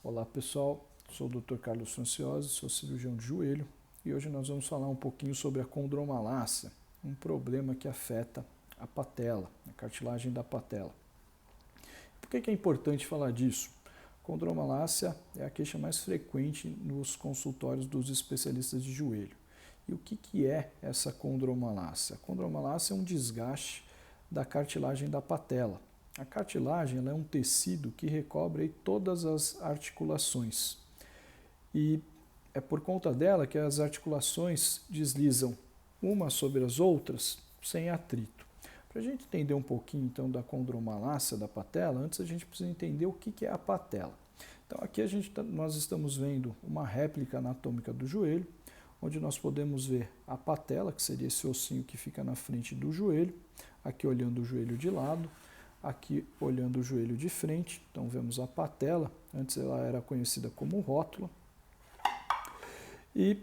Olá pessoal, sou o Dr. Carlos Franciosi, sou cirurgião de joelho e hoje nós vamos falar um pouquinho sobre a condromalácia, um problema que afeta a patela, a cartilagem da patela. Por que é importante falar disso? Condromalácia é a queixa mais frequente nos consultórios dos especialistas de joelho. E o que é essa condromalácia? A condromalácia é um desgaste da cartilagem da patela. A cartilagem ela é um tecido que recobre aí todas as articulações. E é por conta dela que as articulações deslizam umas sobre as outras sem atrito. Para a gente entender um pouquinho então da condromalácia da patela, antes a gente precisa entender o que é a patela. Então aqui nós estamos vendo uma réplica anatômica do joelho, onde nós podemos ver a patela, que seria esse ossinho que fica na frente do joelho, aqui olhando o joelho de lado, aqui olhando o joelho de frente. Então vemos a patela, antes ela era conhecida como rótula. E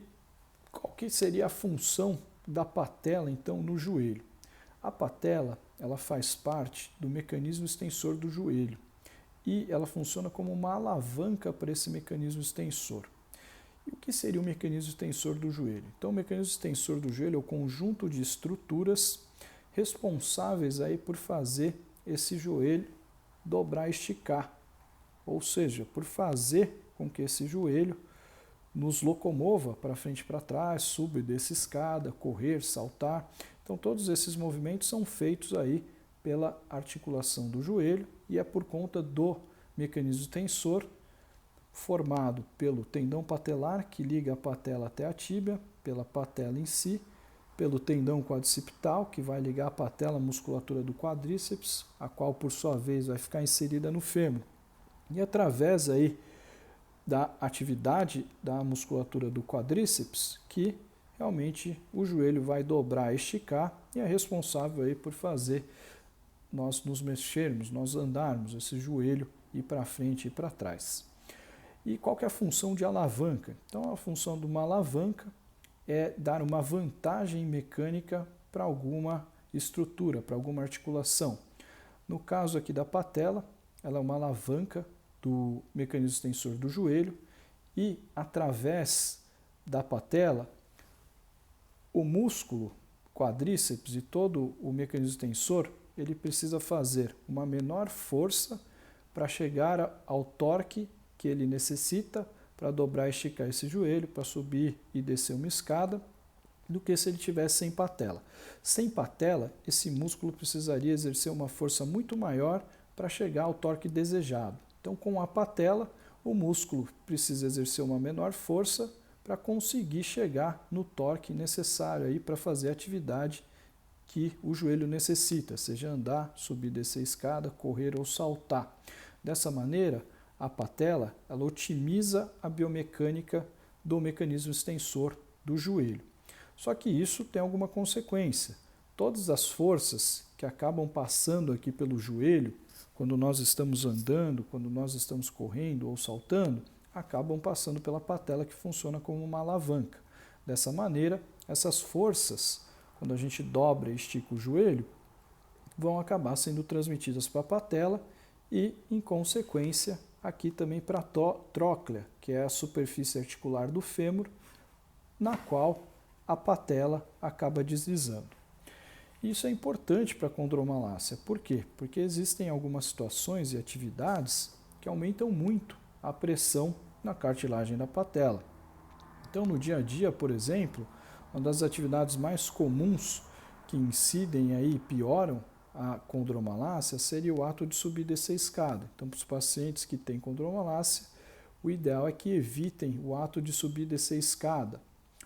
qual que seria a função da patela então no joelho? A patela ela faz parte do mecanismo extensor do joelho e ela funciona como uma alavanca para esse mecanismo extensor. E o que seria o mecanismo extensor do joelho? Então, o mecanismo extensor do joelho é o conjunto de estruturas responsáveis aí por fazer esse joelho dobrar e esticar, ou seja, por fazer com que esse joelho nos locomova para frente e para trás, suba e desça escada, correr, saltar. Então todos esses movimentos são feitos aí pela articulação do joelho e é por conta do mecanismo tensor formado pelo tendão patelar que liga a patela até a tíbia, pela patela em si, pelo tendão quadricipital que vai ligar a patela à musculatura do quadríceps, a qual por sua vez vai ficar inserida no fêmur. E através aí da atividade da musculatura do quadríceps que realmente o joelho vai dobrar e esticar e é responsável aí por fazer nós nos mexermos, nós andarmos, esse joelho ir para frente e para trás. E qual que é a função de alavanca? Então a função de uma alavanca é dar uma vantagem mecânica para alguma estrutura, para alguma articulação. No caso aqui da patela, ela é uma alavanca do mecanismo extensor do joelho e através da patela o músculo quadríceps e todo o mecanismo extensor ele precisa fazer uma menor força para chegar ao torque que ele necessita para dobrar e esticar esse joelho, para subir e descer uma escada, do que se ele tivesse sem patela. Sem patela, esse músculo precisaria exercer uma força muito maior para chegar ao torque desejado. Então, com a patela, o músculo precisa exercer uma menor força para conseguir chegar no torque necessário aí para fazer a atividade que o joelho necessita, seja andar, subir, descer escada, correr ou saltar. Dessa maneira, a patela ela otimiza a biomecânica do mecanismo extensor do joelho. Só que isso tem alguma consequência. Todas as forças que acabam passando aqui pelo joelho, quando nós estamos andando, quando nós estamos correndo ou saltando, acabam passando pela patela que funciona como uma alavanca. Dessa maneira, essas forças, quando a gente dobra e estica o joelho, vão acabar sendo transmitidas para a patela e, em consequência, aqui também para a tróclea, que é a superfície articular do fêmur, na qual a patela acaba deslizando. Isso é importante para a condromalácia. Por quê? Porque existem algumas situações e atividades que aumentam muito a pressão na cartilagem da patela. Então, no dia a dia, por exemplo, uma das atividades mais comuns que incidem aí e pioram a condromalácia seria o ato de subir e descer a escada. Então, para os pacientes que têm condromalácia, o ideal é que evitem o ato de subir e descer a escada.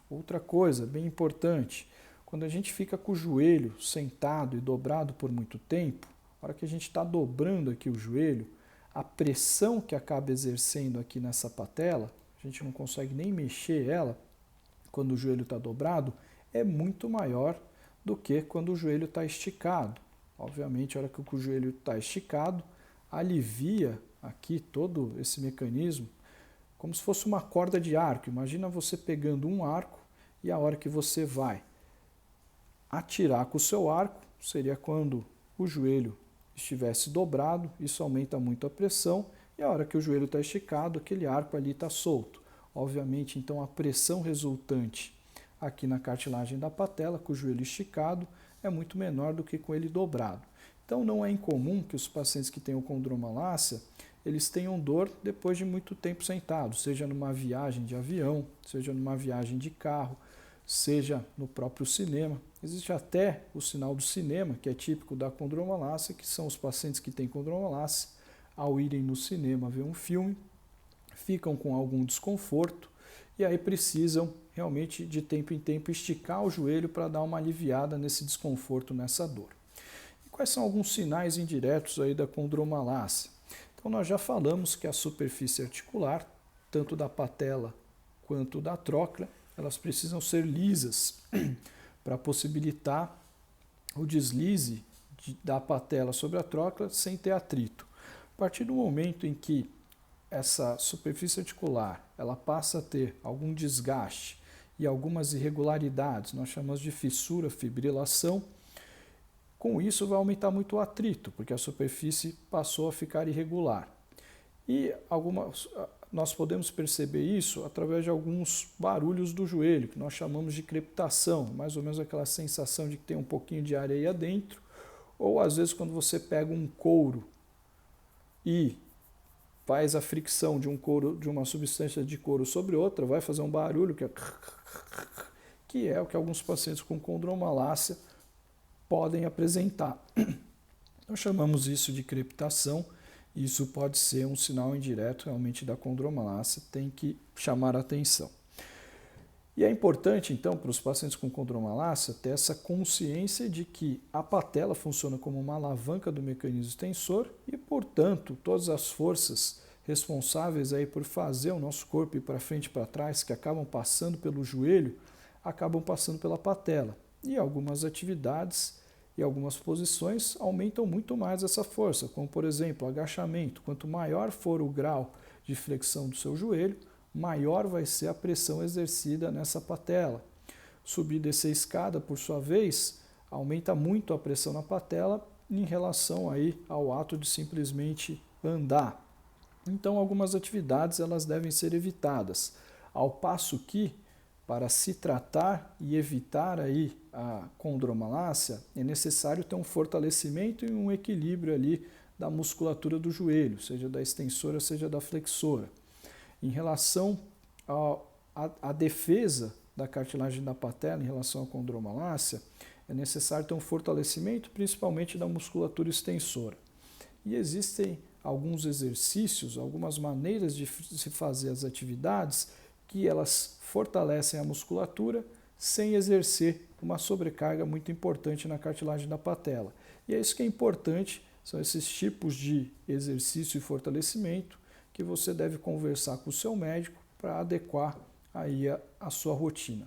Outra coisa bem importante, quando a gente fica com o joelho sentado e dobrado por muito tempo, na hora que a gente está dobrando aqui o joelho, a pressão que acaba exercendo aqui nessa patela, a gente não consegue nem mexer ela quando o joelho está dobrado, é muito maior do que quando o joelho está esticado. Obviamente, a hora que o joelho está esticado, alivia aqui todo esse mecanismo, como se fosse uma corda de arco. Imagina você pegando um arco e a hora que você vai atirar com o seu arco, seria quando o joelho estivesse dobrado, isso aumenta muito a pressão E a hora que o joelho está esticado, aquele arco ali está solto. Obviamente, então, a pressão resultante aqui na cartilagem da patela, com o joelho esticado, é muito menor do que com ele dobrado. Então, não é incomum que os pacientes que tenham condromalácia, eles tenham dor depois de muito tempo sentados, seja numa viagem de avião, seja numa viagem de carro, seja no próprio cinema. Existe até o sinal do cinema, que é típico da condromalácia, que são os pacientes que têm condromalácia, ao irem no cinema ver um filme, ficam com algum desconforto e aí precisam realmente de tempo em tempo esticar o joelho para dar uma aliviada nesse desconforto, nessa dor. E quais são alguns sinais indiretos aí da condromalácia? Então nós já falamos que a superfície articular, tanto da patela quanto da tróclea, elas precisam ser lisas para possibilitar o deslize da patela sobre a tróclea sem ter atrito. A partir do momento em que essa superfície articular ela passa a ter algum desgaste e algumas irregularidades, nós chamamos de fissura, fibrilação, com isso vai aumentar muito o atrito, porque a superfície passou a ficar irregular. E nós podemos perceber isso através de alguns barulhos do joelho, que nós chamamos de crepitação, mais ou menos aquela sensação de que tem um pouquinho de areia dentro, ou às vezes quando você pega um couro e faz a fricção de um couro, de uma substância de couro sobre outra, vai fazer um barulho que é o que alguns pacientes com condromalácia podem apresentar. Nós chamamos isso de crepitação, e isso pode ser um sinal indireto realmente da condromalácia, tem que chamar a atenção. E é importante, então, para os pacientes com condromalácia ter essa consciência de que a patela funciona como uma alavanca do mecanismo extensor e, portanto, todas as forças responsáveis aí por fazer o nosso corpo ir para frente e para trás, que acabam passando pelo joelho, acabam passando pela patela. E algumas atividades e algumas posições aumentam muito mais essa força, como, por exemplo, agachamento. Quanto maior for o grau de flexão do seu joelho, maior vai ser a pressão exercida nessa patela. Subir e descer a escada, por sua vez, aumenta muito a pressão na patela em relação aí ao ato de simplesmente andar. Então, algumas atividades elas devem ser evitadas, ao passo que, para se tratar e evitar aí a condromalácia, é necessário ter um fortalecimento e um equilíbrio ali da musculatura do joelho, seja da extensora, seja da flexora. Em relação à defesa da cartilagem da patela em relação à condromalácia, é necessário ter um fortalecimento, principalmente da musculatura extensora. E existem alguns exercícios, algumas maneiras de se fazer as atividades que elas fortalecem a musculatura sem exercer uma sobrecarga muito importante na cartilagem da patela. E é isso que é importante, são esses tipos de exercício e fortalecimento que você deve conversar com o seu médico para adequar aí a sua rotina.